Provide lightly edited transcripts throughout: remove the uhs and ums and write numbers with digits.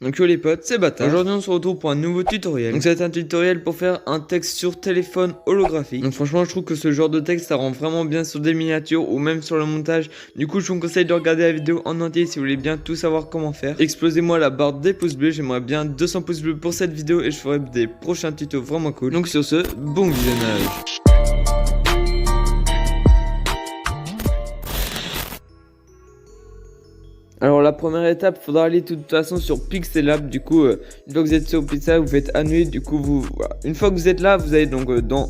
Donc yo les potes, c'est Bata. Aujourd'hui on se retrouve pour un nouveau tutoriel. Donc ça va être un tutoriel pour faire un texte sur téléphone holographique. Donc franchement je trouve que ce genre de texte ça rend vraiment bien sur des miniatures ou même sur le montage. Du coup je vous conseille de regarder la vidéo en entier si vous voulez bien tout savoir comment faire. Explosez-moi la barre des pouces bleus, j'aimerais bien 200 pouces bleus pour cette vidéo et je ferai des prochains tutos vraiment cool. Donc sur ce, bon visionnage. Alors la première étape, il faudra aller de toute façon sur Pixelab. Du coup, une fois que vous êtes sur Pixelab, vous faites annuler. Du coup, voilà. Une fois que vous êtes là, vous allez donc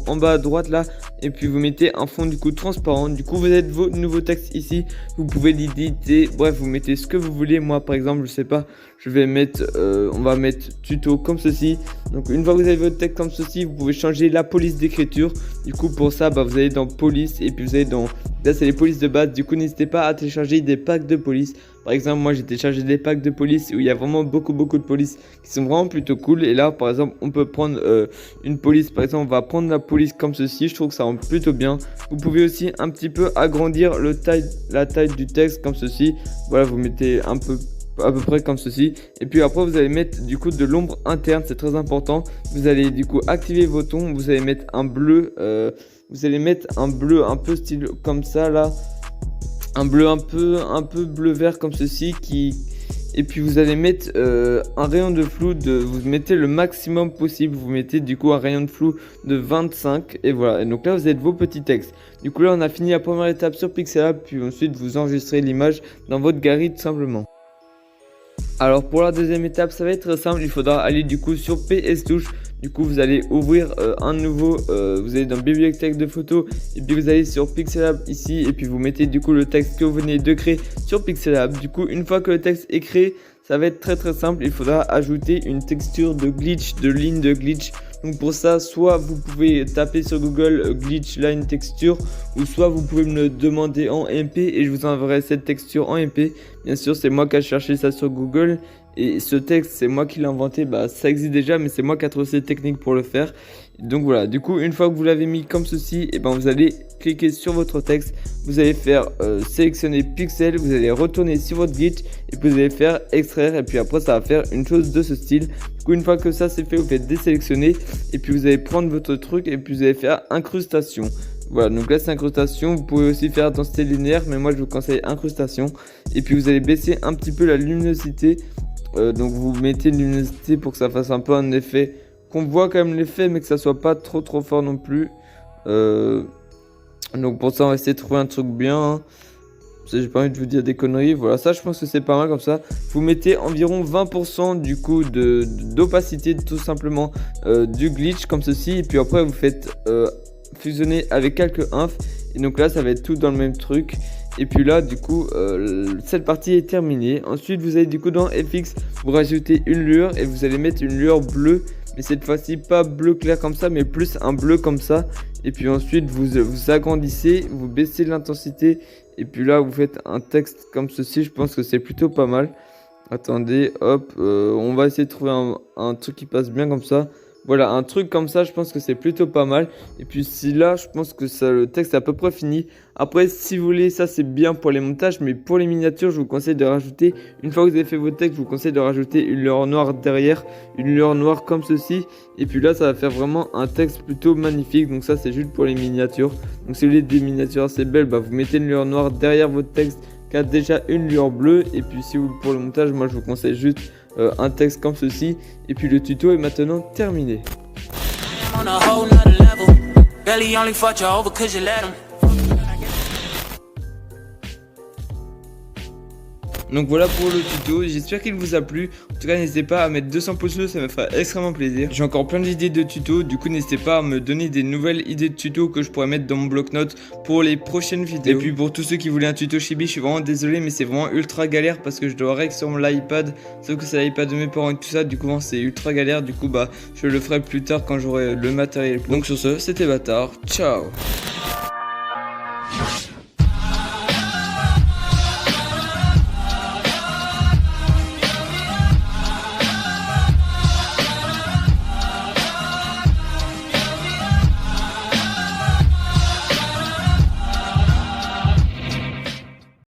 en bas à droite là, et puis vous mettez un fond du coup transparent. Du coup, vous êtes vos nouveaux textes ici. Vous pouvez l'éditer. Bref, vous mettez ce que vous voulez. Moi, par exemple, je sais pas, je vais mettre, on va mettre tuto comme ceci. Donc une fois que vous avez votre texte comme ceci, vous pouvez changer la police d'écriture. Du coup, pour ça, vous allez dans police et puis vous allez dans, là c'est les polices de base. Du coup, n'hésitez pas à télécharger des packs de police. Par exemple, moi j'ai téléchargé des packs de police où il y a vraiment beaucoup de police qui sont vraiment plutôt cool. Et là, par exemple, on peut prendre une police. Par exemple, on va prendre la police comme ceci. Je trouve que ça rend plutôt bien. Vous pouvez aussi un petit peu agrandir la taille du texte comme ceci. Voilà, vous mettez un peu à peu près comme ceci. Et puis après, vous allez mettre du coup de l'ombre interne. C'est très important. Vous allez du coup activer vos tons. Vous allez mettre un bleu. Vous allez mettre un bleu un peu style comme ça là. Un bleu un peu bleu-vert comme ceci et puis vous allez mettre un rayon de flou vous mettez le maximum possible, vous mettez du coup un rayon de flou de 25 et voilà. Et donc là vous êtes vos petits textes. Du coup là on a fini la première étape sur Pixelab, puis ensuite vous enregistrez l'image dans votre galerie tout simplement. Alors pour la deuxième étape ça va être très simple, il faudra aller du coup sur PS Touch. Du coup vous allez ouvrir un nouveau, vous allez dans bibliothèque de photos et puis vous allez sur Pixelab ici et puis vous mettez du coup le texte que vous venez de créer sur Pixelab. Du coup une fois que le texte est créé, ça va être très simple, il faudra ajouter une texture de glitch, de ligne de glitch. Donc pour ça, soit vous pouvez taper sur Google glitch line texture ou soit vous pouvez me le demander en MP et je vous enverrai cette texture en MP. Bien sûr, c'est moi qui ai cherché ça sur Google et ce texte, c'est moi qui l'ai inventé. Ça existe déjà, mais c'est moi qui ai trouvé cette technique pour le faire. Donc voilà, du coup, une fois que vous l'avez mis comme ceci, et vous allez cliquer sur votre texte, vous allez faire sélectionner pixel, vous allez retourner sur votre glitch et puis vous allez faire extraire et puis après ça va faire une chose de ce style. Du coup, une fois que ça c'est fait, vous faites désélectionner et puis vous allez prendre votre truc et puis vous allez faire incrustation. Voilà, donc là c'est incrustation, vous pouvez aussi faire densité linéaire, mais moi je vous conseille incrustation. Et puis vous allez baisser un petit peu la luminosité, donc vous mettez une luminosité pour que ça fasse un peu un effet, qu'on voit quand même l'effet mais que ça soit pas trop fort non plus. Donc pour ça on va essayer de trouver un truc bien, hein. J'ai pas envie de vous dire des conneries. Voilà, ça je pense que c'est pas mal comme ça. Vous mettez environ 20% du coup d'opacité tout simplement du glitch comme ceci. Et puis après vous faites fusionner avec quelques inf. Et donc là ça va être tout dans le même truc. Et puis là du coup cette partie est terminée. Ensuite vous allez du coup dans FX, vous rajoutez une lueur et vous allez mettre une lueur bleue. Mais cette fois-ci pas bleu clair comme ça, mais plus un bleu comme ça. Et puis ensuite vous agrandissez, vous baissez l'intensité. Et puis là vous faites un texte comme ceci, je pense que c'est plutôt pas mal. Attendez, hop, on va essayer de trouver un truc qui passe bien comme ça. Voilà, un truc comme ça, je pense que c'est plutôt pas mal. Et puis si là, je pense que ça, le texte est à peu près fini. Après, si vous voulez, ça c'est bien pour les montages. Mais pour les miniatures, je vous conseille de rajouter, une fois que vous avez fait votre texte, je vous conseille de rajouter une lueur noire derrière. Une lueur noire comme ceci. Et puis là, ça va faire vraiment un texte plutôt magnifique. Donc ça, c'est juste pour les miniatures. Donc si vous voulez des miniatures assez belles, vous mettez une lueur noire derrière votre texte qui a déjà une lueur bleue. Et puis si vous, pour le montage, moi je vous conseille juste un texte comme ceci. Et puis le tuto est maintenant terminé. Donc voilà pour le tuto, j'espère qu'il vous a plu. En tout cas n'hésitez pas à mettre 200 pouces bleus, ça me fera extrêmement plaisir. J'ai encore plein d'idées de tutos, du coup n'hésitez pas à me donner des nouvelles idées de tutos que je pourrais mettre dans mon bloc-notes pour les prochaines vidéos. Et puis pour tous ceux qui voulaient un tuto Chibi, je suis vraiment désolé mais c'est vraiment ultra galère parce que je dois règle sur l'iPad. Sauf que c'est l'iPad de mes parents et tout ça, du coup c'est ultra galère. Du coup je le ferai plus tard quand j'aurai le matériel. Donc sur ce, c'était Bâtard, ciao.